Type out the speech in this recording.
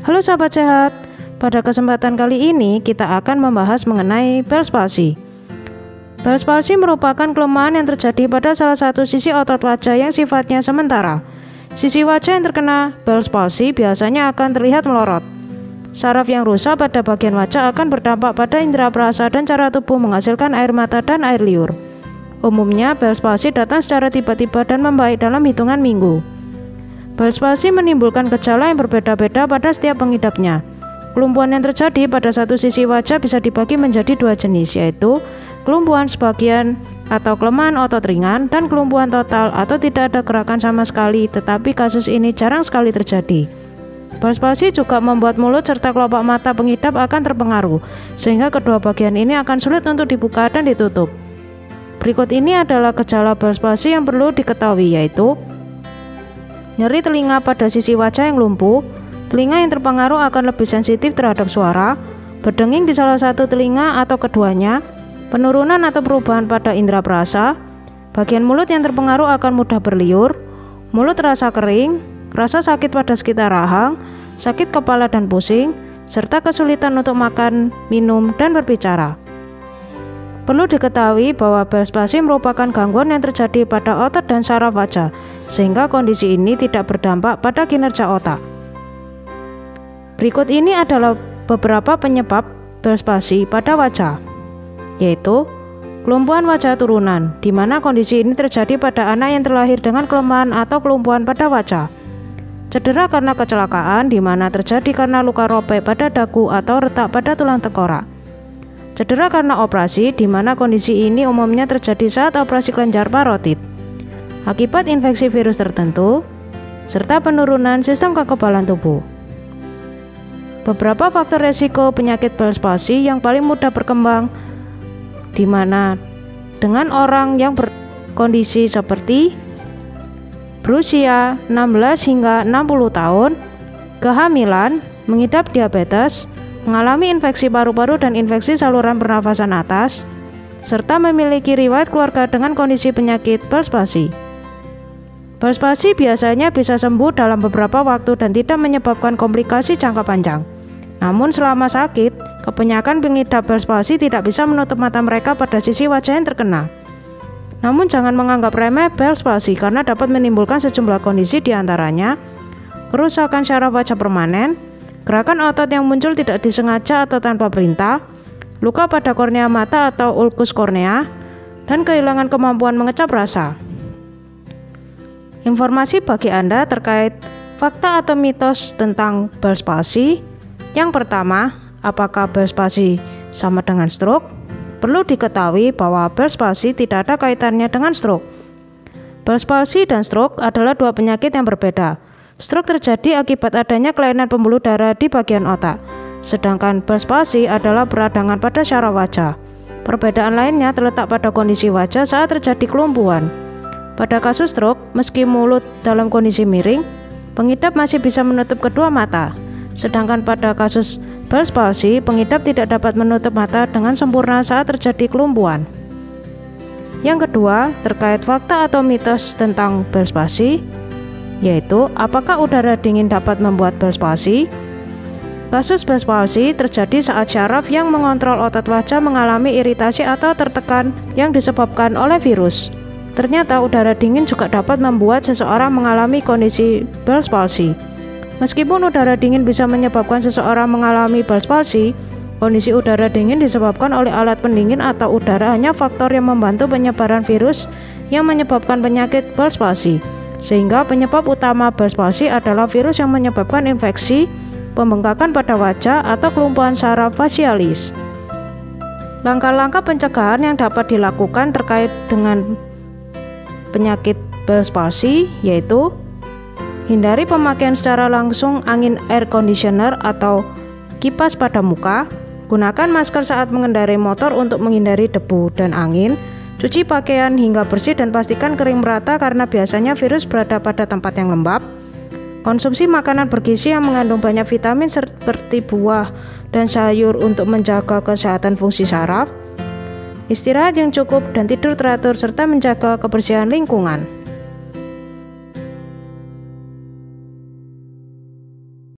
Halo sahabat sehat, pada kesempatan kali ini kita akan membahas mengenai Bell's palsy. Bell's palsy merupakan kelemahan yang terjadi pada salah satu sisi otot wajah yang sifatnya sementara. Sisi wajah yang terkena Bell's palsy biasanya akan terlihat melorot. Saraf yang rusak pada bagian wajah akan berdampak pada indera perasa dan cara tubuh menghasilkan air mata dan air liur. Umumnya, Bell's palsy datang secara tiba-tiba dan membaik dalam hitungan minggu. Bell's palsy menimbulkan gejala yang berbeda-beda pada setiap pengidapnya. Kelumpuhan yang terjadi pada satu sisi wajah bisa dibagi menjadi dua jenis, yaitu kelumpuhan sebagian atau kelemahan otot ringan dan kelumpuhan total atau tidak ada gerakan sama sekali, tetapi kasus ini jarang sekali terjadi. Bell's palsy juga membuat mulut serta kelopak mata pengidap akan terpengaruh, sehingga kedua bagian ini akan sulit untuk dibuka dan ditutup. Berikut ini adalah gejala Bell's palsy yang perlu diketahui, yaitu nyeri telinga pada sisi wajah yang lumpuh. Telinga yang terpengaruh akan lebih sensitif terhadap suara, berdenging di salah satu telinga atau keduanya, penurunan atau perubahan pada indera perasa, bagian mulut yang terpengaruh akan mudah berliur, mulut terasa kering, rasa sakit pada sekitar rahang, sakit kepala dan pusing, serta kesulitan untuk makan, minum, dan berbicara. Perlu diketahui bahwa Bell's palsy merupakan gangguan yang terjadi pada otot dan saraf wajah, sehingga kondisi ini tidak berdampak pada kinerja otak. Berikut ini adalah beberapa penyebab Bell's palsy pada wajah, yaitu kelumpuhan wajah turunan, di mana kondisi ini terjadi pada anak yang terlahir dengan kelemahan atau kelumpuhan pada wajah. Cedera karena kecelakaan, di mana terjadi karena luka robek pada dagu atau retak pada tulang tengkorak. Cedera karena operasi, di mana kondisi ini umumnya terjadi saat operasi kelenjar parotid, akibat infeksi virus tertentu, serta penurunan sistem kekebalan tubuh. Beberapa faktor resiko penyakit Bell's palsy yang paling mudah berkembang, di mana dengan orang yang berkondisi seperti berusia 16 hingga 60 tahun, kehamilan, mengidap diabetes, mengalami infeksi paru-paru dan infeksi saluran pernafasan atas, serta memiliki riwayat keluarga dengan kondisi penyakit Bell's palsy. Bell's palsy biasanya bisa sembuh dalam beberapa waktu dan tidak menyebabkan komplikasi jangka panjang. Namun selama sakit, kebanyakan pengidap Bell's palsy tidak bisa menutup mata mereka pada sisi wajah yang terkena. Namun jangan menganggap remeh Bell's palsy karena dapat menimbulkan sejumlah kondisi, diantaranya kerusakan syaraf wajah permanen, gerakan otot yang muncul tidak disengaja atau tanpa perintah, luka pada kornea mata atau ulkus kornea, dan kehilangan kemampuan mengecap rasa. Informasi bagi Anda terkait fakta atau mitos tentang Bell's palsy. Yang pertama, apakah Bell's palsy sama dengan stroke? Perlu diketahui bahwa Bell's palsy tidak ada kaitannya dengan stroke. Bell's palsy dan stroke adalah dua penyakit yang berbeda. Stroke terjadi akibat adanya kelainan pembuluh darah di bagian otak, sedangkan Bell's palsy adalah peradangan pada syaraf wajah. Perbedaan lainnya terletak pada kondisi wajah saat terjadi kelumpuhan. Pada kasus stroke, meski mulut dalam kondisi miring, pengidap masih bisa menutup kedua mata. Sedangkan pada kasus Bell's palsy, pengidap tidak dapat menutup mata dengan sempurna saat terjadi kelumpuhan. Yang kedua, terkait fakta atau mitos tentang Bell's palsy, yaitu apakah udara dingin dapat membuat Bell's palsy? Kasus Bell's palsy terjadi saat syaraf yang mengontrol otot wajah mengalami iritasi atau tertekan yang disebabkan oleh virus. Ternyata udara dingin juga dapat membuat seseorang mengalami kondisi Bell's palsy. Meskipun udara dingin bisa menyebabkan seseorang mengalami Bell's palsy, kondisi udara dingin disebabkan oleh alat pendingin atau udara hanya faktor yang membantu penyebaran virus yang menyebabkan penyakit Bell's palsy. Sehingga penyebab utama Bell's palsy adalah virus yang menyebabkan infeksi, pembengkakan pada wajah, atau kelumpuhan saraf fasialis. Langkah-langkah pencegahan yang dapat dilakukan terkait dengan penyakit Bell's palsy yaitu hindari pemakaian secara langsung angin air conditioner atau kipas pada muka, gunakan masker saat mengendarai motor untuk menghindari debu dan angin, cuci pakaian hingga bersih dan pastikan kering merata karena biasanya virus berada pada tempat yang lembab. Konsumsi makanan bergizi yang mengandung banyak vitamin seperti buah dan sayur untuk menjaga kesehatan fungsi saraf. Istirahat yang cukup dan tidur teratur serta menjaga kebersihan lingkungan.